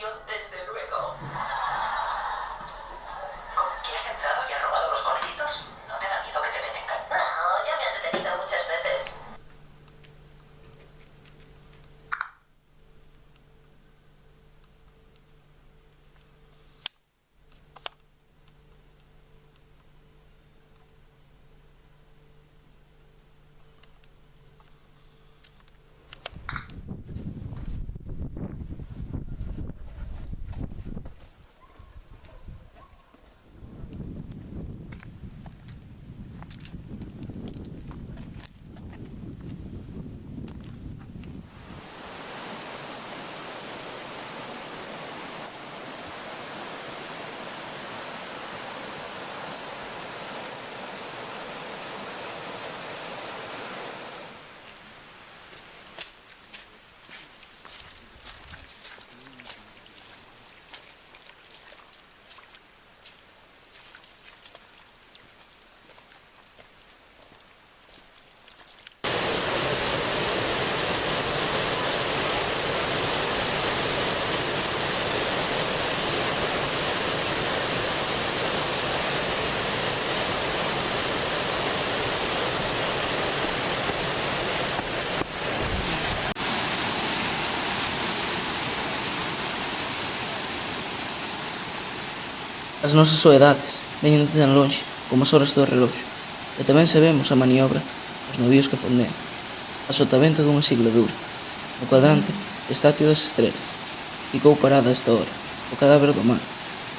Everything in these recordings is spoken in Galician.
misión, desde luego. ¿Con que has entrado y has robado los conejitos? ¿No te da miedo que te detengan? No, ya me han detenido muchas veces. As nosas soedades veñen de tan lonxe como as horas do reloxo, e tamén sabemos a maniobra dos navíos que fondean, a sotavento dunha sigladura. No cuadrante, Estácio das Estrelas. Ficou parada a esta hora, o cadáver do mar,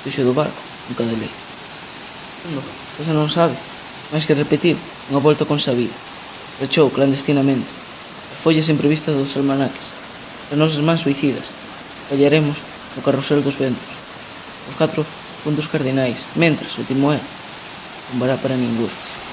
xuxo do barco, un cadeleiro. Que se non sabe, máis que repetir, unha volta consabida. Rechou clandestinamente, as follas imprevistas dos almanaques, as nosas mans suicidas. Fallaremos no carrusel dos ventos. Os 4 puntos cardinais, mentras o timoel tombará para ningures.